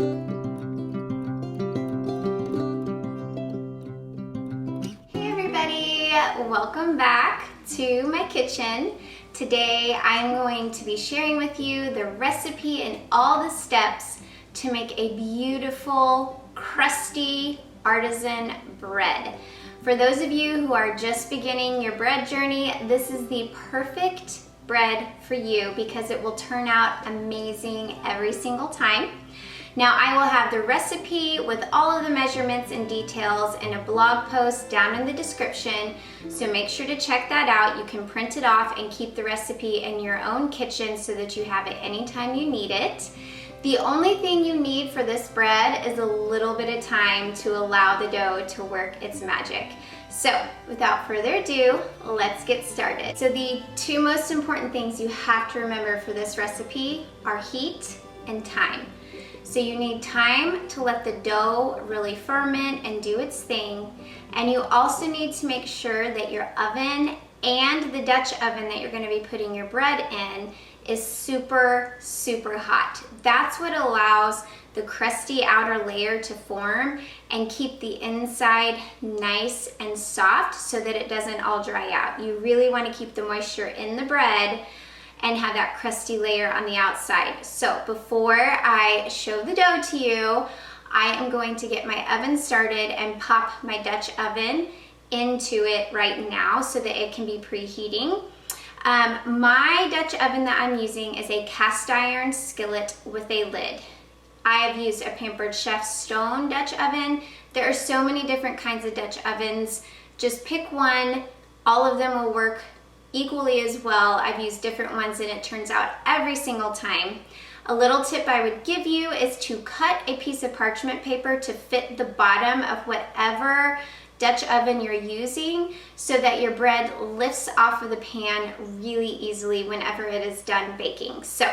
Hey everybody, welcome back to my kitchen. Today I'm going to be sharing with you the recipe and all the steps to make a beautiful, crusty artisan bread. For those of you who are just beginning your bread journey, this is the perfect bread for you because it will turn out amazing every single time. Now I will have the recipe with all of the measurements and details in a blog post down in the description, so make sure to check that out. You can print it off and keep the recipe in your own kitchen so that you have it anytime you need it. The only thing you need for this bread is a little bit of time to allow the dough to work its magic. So without further ado, let's get started. So the two most important things you have to remember for this recipe are heat and time. So you need time to let the dough really ferment and do its thing. And you also need to make sure that your oven and the Dutch oven that you're going to be putting your bread in is super, super hot. That's what allows the crusty outer layer to form and keep the inside nice and soft so that it doesn't all dry out. You really want to keep the moisture in the bread and have that crusty layer on the outside. So before I show the dough to you, I am going to get my oven started and pop my Dutch oven into it right now so that it can be preheating. My Dutch oven that I'm using is a cast iron skillet with a lid. I have used a Pampered Chef stone Dutch oven. There are so many different kinds of Dutch ovens. Just pick one. All of them will work equally as well. I've used different ones and it turns out every single time. A little tip I would give you is to cut a piece of parchment paper to fit the bottom of whatever Dutch oven you're using so that your bread lifts off of the pan really easily whenever it is done baking. So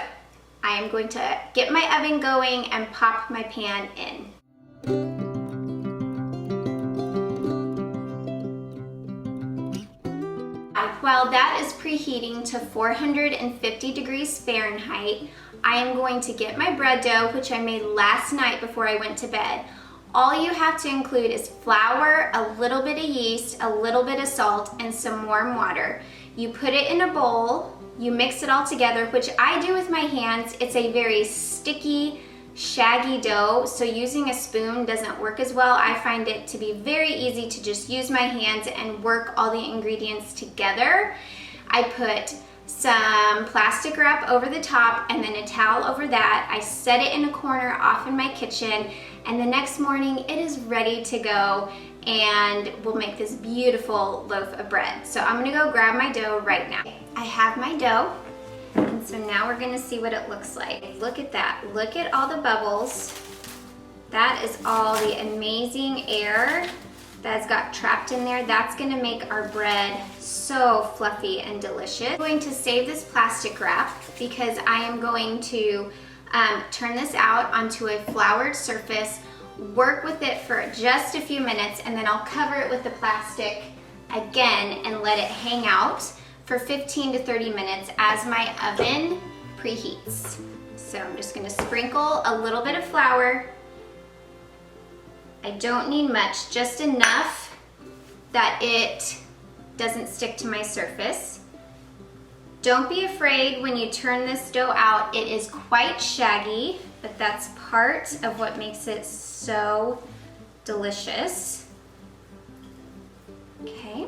I am going to get my oven going and pop my pan in. While that is preheating to 450 degrees Fahrenheit, I am going to get my bread dough, which I made last night before I went to bed. All you have to include is flour, a little bit of yeast, a little bit of salt, and some warm water. You put it in a bowl, you mix it all together, which I do with my hands. It's a very sticky, shaggy dough, so using a spoon doesn't work as well. I find it to be very easy to just use my hands and work all the ingredients together. I put some plastic wrap over the top and then a towel over that. I set it in a corner off in my kitchen, and the next morning it is ready to go and we'll make this beautiful loaf of bread. So I'm gonna go grab my dough right now. I have my dough. And so now we're gonna see what it looks like. Look at that, look at all the bubbles. That is all the amazing air that's got trapped in there. That's gonna make our bread so fluffy and delicious. I'm going to save this plastic wrap because I am going to turn this out onto a floured surface, work with it for just a few minutes, and then I'll cover it with the plastic again and let it hang out for 15 to 30 minutes as my oven preheats. So I'm just gonna sprinkle a little bit of flour. I don't need much, just enough that it doesn't stick to my surface. Don't be afraid when you turn this dough out. It is quite shaggy, but that's part of what makes it so delicious. Okay.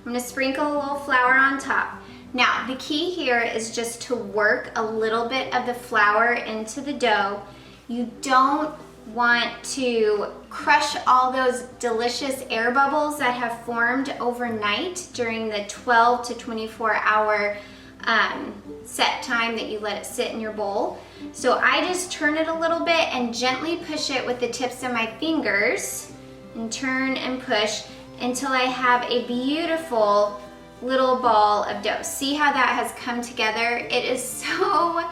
I'm gonna sprinkle a little flour on top. Now, the key here is just to work a little bit of the flour into the dough. You don't want to crush all those delicious air bubbles that have formed overnight during the 12 to 24 hour set time that you let it sit in your bowl. So I just turn it a little bit and gently push it with the tips of my fingers and turn and push until I have a beautiful little ball of dough. See how that has come together? It is so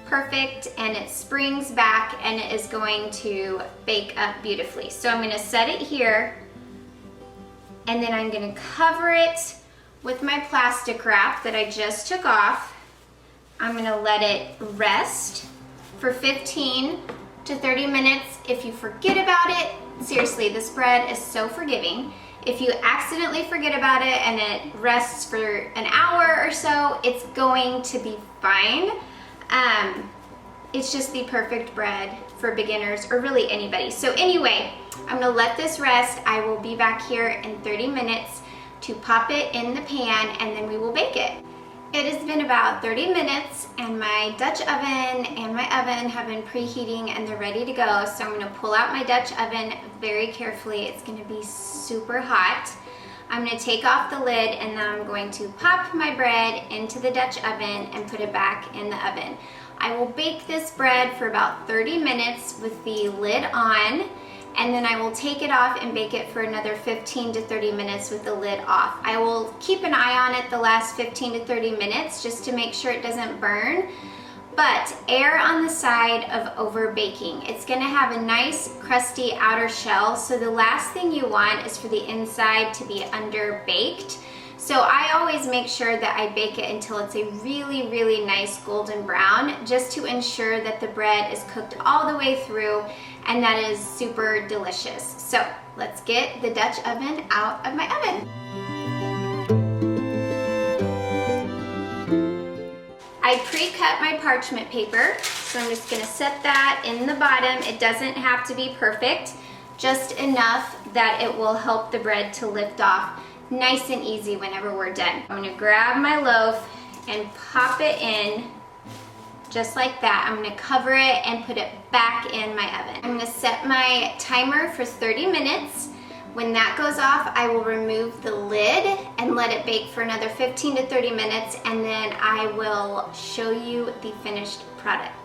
perfect and it springs back and it is going to bake up beautifully. So I'm gonna set it here and then I'm gonna cover it with my plastic wrap that I just took off. I'm gonna let it rest for 15 to 30 minutes. If you forget about it, seriously, this bread is so forgiving. If you accidentally forget about it and it rests for an hour or so, it's going to be fine. It's just the perfect bread for beginners or really anybody. So anyway, I'm gonna let this rest. I will be back here in 30 minutes to pop it in the pan and then we will bake it. It has been about 30 minutes and my Dutch oven and my oven have been preheating and they're ready to go. So I'm gonna pull out my Dutch oven very carefully. It's gonna be super hot. I'm gonna take off the lid and then I'm going to pop my bread into the Dutch oven and put it back in the oven. I will bake this bread for about 30 minutes with the lid on, and then I will take it off and bake it for another 15 to 30 minutes with the lid off. I will keep an eye on it the last 15 to 30 minutes just to make sure it doesn't burn, but err on the side of over baking. It's gonna have a nice crusty outer shell, so the last thing you want is for the inside to be under baked. So I always make sure that I bake it until it's a really, really nice golden brown, just to ensure that the bread is cooked all the way through and that is super delicious. So let's get the Dutch oven out of my oven. I pre-cut my parchment paper, so I'm just gonna set that in the bottom. It doesn't have to be perfect, just enough that it will help the bread to lift off nice and easy whenever we're done. I'm gonna grab my loaf and pop it in just like that. I'm gonna cover it and put it back in my oven. I'm gonna set my timer for 30 minutes. When that goes off, I will remove the lid and let it bake for another 15 to 30 minutes, and then I will show you the finished product.